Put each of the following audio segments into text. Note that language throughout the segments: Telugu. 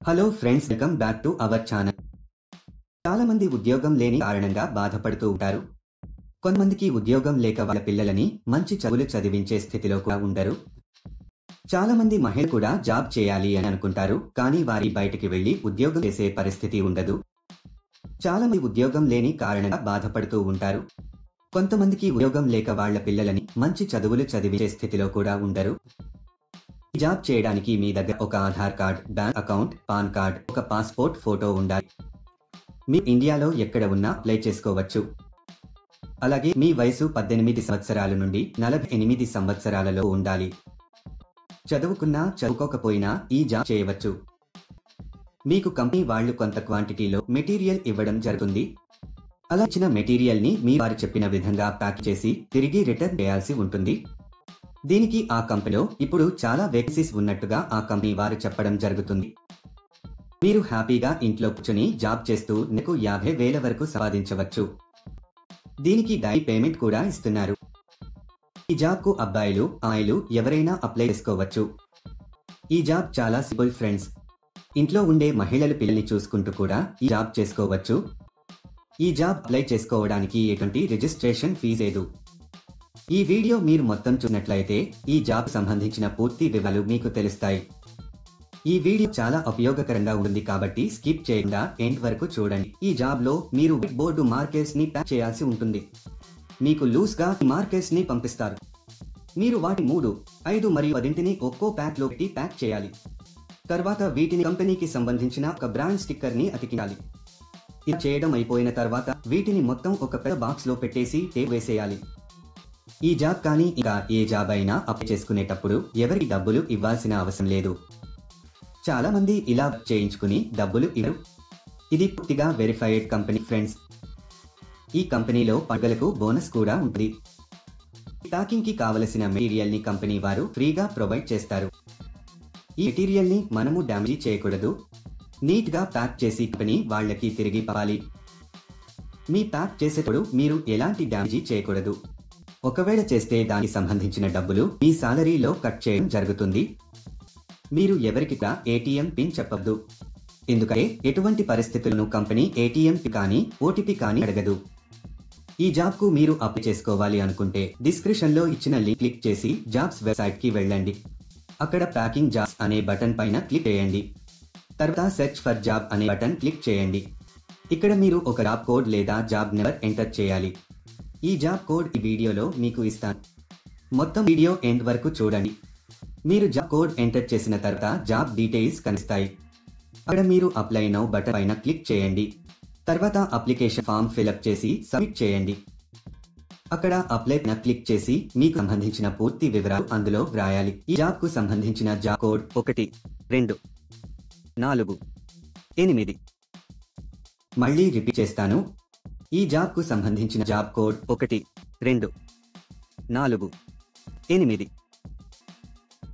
Hello friends, welcome back to our channel. చాలా మంది ఉద్యోగం లేని కారణంగా బాధపడుతూ ఉంటారు. కొంతమందికి ఉద్యోగం లేక వాళ్ళ పిల్లలని మంచి చదువులు చదివించే స్థితిలో కూడా ఉండరు. చాలా మంది మహిళలు కూడా జాబ్ చేయాలి అని అనుకుంటారు, కానీ వారి బయటికి వెళ్లి ఉద్యోగం చేసే పరిస్థితి ఉండదు. చాలా మంది ఉద్యోగం లేని కారణంగా బాధపడుతూ ఉంటారు. కొంతమందికి ఉద్యోగం లేక వాళ్ళ పిల్లలని మంచి చదువులు చదివించే స్థితిలో కూడా ఉండరు. జాబ్ చేయడానికి మీ దగ్గర ఒక Aadhaar card, bank account, pan card, ఒక పాస్పోర్ట్ ఫోటో ఉండాలి. మీ ఇండియాలో ఎక్కడ ఉన్నా అప్లై చేసుకోవచ్చు. అలాగే మీ వయసు 18 సంవత్సరాల నుండి 48 సంవత్సరాలలో ఉండాలి. చదువుకున్నా చదువుకోకపోయినా ఈ జాబ్ చేయవచ్చు. మీకు కంపెనీ వాళ్ళు కొంత క్వాంటిటీలో మెటీరియల్ ఇవ్వడం జరుగుతుంది. అలా ఇచ్చిన మెటీరియల్ ని మీ వారు చెప్పిన విధంగా ప్యాక్ చేసి తిరిగి రిటర్న్ చేయాల్సి ఉంటుంది. దీనికి ఆ కంపెనీలో ఇప్పుడు చాలా వేకెన్సీస్ ఉన్నట్టుగా ఆ కంపెనీ వారు చెప్పడం జరుగుతుంది. మీరు హ్యాపీగా ఇంట్లో కూర్చొని జాబ్ చేస్తూ నెలకు 50,000 వరకు సంపాదించవచ్చు. దీనికి డైలీ పేమెంట్ కూడా ఇస్తున్నారు. ఈ జాబ్ కు అబ్బాయిలు, అమ్మాయిలు ఎవరైనా అప్లై చేసుకోవచ్చు. ఈ జాబ్ చాలా సింపుల్ ఫ్రెండ్స్. ఇంట్లో ఉండే మహిళలు పిల్లల్ని చూసుకుంటూ కూడా ఈ జాబ్ చేసుకోవచ్చు. ఈ జాబ్ అప్లై చేసుకోవడానికి ఎటువంటి రిజిస్ట్రేషన్ ఫీజు లేదు. ఈ వీడియో మీరు మొత్తం చూసినట్లయితే ఈ జాబ్ సంబంధించిన పూర్తి వివరాలు మీకు తెలుస్తాయి. ఈ వీడియో చాలా ఉపయోగకరంగా ఉంటుంది కాబట్టి స్కిప్ చేయకుండా ఎండ్ వరకు చూడండి. ఈ జాబ్ లో మీరు వైట్ బోర్డు మార్కర్స్ ని ప్యాక్ చేయాల్సి ఉంటుంది. మీకు లూజ్ గా మార్కర్స్ ని పంపిస్తారు. మీరు వాటి 3, 5 మరియు 10 ఒక్కో ప్యాక్ లో పెట్టి ప్యాక్ చేయాలి. తర్వాత వీటిని కంపెనీకి సంబంధించిన ఒక బ్రాండ్ స్టిక్కర్ ని అతికించాలి. ఇది చేయడం అయిపోయిన తర్వాత వీటిని మొత్తం ఒక పెద్ద బాక్స్ లో పెట్టేసి టేప్ వేసేయాలి. ఈ జాబ్ కానీ ఇంకా ఏ జాబ్ అయినా అప్లై చేసుకునేటప్పుడు ఎవరికి డబ్బులు ఇవ్వాల్సిన అవసరం లేదు. చాలా మంది ఇలా చేయించుకుని డబ్బులు ఇవ్వరు. ఇది పూర్తిగా వెరిఫైడ్ కంపెనీ ఫ్రెండ్స్. ఈ కంపెనీలో పండుగలకు బోనస్ కూడా ఉంటుంది. ప్యాకింగ్ కి కావలసిన మెటీరియల్ ని కంపెనీ వారు ఫ్రీగా ప్రొవైడ్ చేస్తారు. ఈ మెటీరియల్ ని మనము డ్యామేజ్ చేయకూడదు. నీట్ గా ప్యాక్ చేసి కంపెనీ వాళ్ళకి తిరిగి పంపాలి. మీ ప్యాక్ చేసేటప్పుడు మీరు ఎలాంటి డ్యామేజ్ చేయకూడదు. ఒకవేళ చేస్తే దానికి సంబంధించిన డబ్బులు మీ సాలరీలో కట్ చేయడం జరుగుతుంది. మీరు ఎవరికి ఏటీఎం పిన్ చెప్పవద్దు. ఎందుకంటే ఎటువంటి పరిస్థితులను కంపెనీ ఏటీఎం పిన్ కానీ ఓటీపీ కానీ అడగదు. ఈ జాబ్ కు మీరు అప్లై చేసుకోవాలి అనుకుంటే డిస్క్రిప్షన్ లో ఇచ్చిన లింక్ క్లిక్ చేసి జాబ్స్ వెబ్సైట్ కి వెళ్ళండి. అక్కడ ప్యాకింగ్ జాబ్స్ అనే బటన్ పైన క్లిక్ చేయండి. తర్వాత సెర్చ్ ఫర్ జాబ్ అనే బటన్ క్లిక్ చేయండి. ఇక్కడ మీరు ఒక జాబ్ కోడ్ లేదా జాబ్ నెంబర్ ఎంటర్ చేయాలి. ఈ జాబ్ కోడ్ ఈ వీడియోలో మీకు ఇస్తాను. మొత్తం వీడియో ఎండ్ వరకు చూడండి. మీరు జాబ్ కోడ్ ఎంటర్ చేసిన తర్వాత జాబ్ డీటెయిల్స్ కనిపిస్తాయి. అక్కడ మీరు అప్లై నౌ బటన్ పైన క్లిక్ చేయండి. తర్వాత అప్లికేషన్ ఫామ్ ఫిల్అప్ చేసి సబ్మిట్ చేయండి. అక్కడ అప్లై పైన క్లిక్ చేసి మీకు సంబంధించిన పూర్తి వివరాలు అందులో వ్రాయాలి. ఈ జాబ్ కు సంబంధించిన జాబ్ కోడ్ 1, 2, 4, 8. మళ్ళీ రిపీట్ చేస్తాను. ఈ జాబ్ కు సంబంధించిన జాబ్ కోడ్ 1, 2, 4, 8.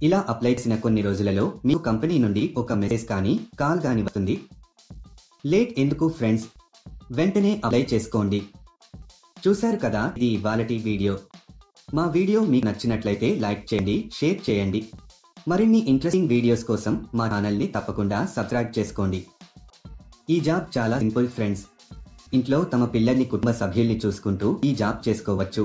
ఇలా అప్లై చేసిన కొన్ని రోజులలో మీకు కంపెనీ నుండి ఒక మెసేజ్ కానీ కాల్ కానీ వస్తుంది. లేట్ ఎందుకు ఫ్రెండ్స్, వెంటనే అప్లై చేసుకోండి. చూశారు కదా, ఇది ఇవాళటి వీడియో. మా వీడియో మీకు నచ్చినట్లయితే లైక్ చేయండి, షేర్ చేయండి. మరిన్ని ఇంట్రెస్టింగ్ వీడియోస్ కోసం మా ఛానల్ని తప్పకుండా సబ్స్క్రైబ్ చేసుకోండి. ఈ జాబ్ చాలా సింపుల్ ఫ్రెండ్స్. ఇంట్లో తమ పిల్లల్ని, కుటుంబ సభ్యుల్ని చూసుకుంటూ ఈ జాబ్ చేసుకోవచ్చు.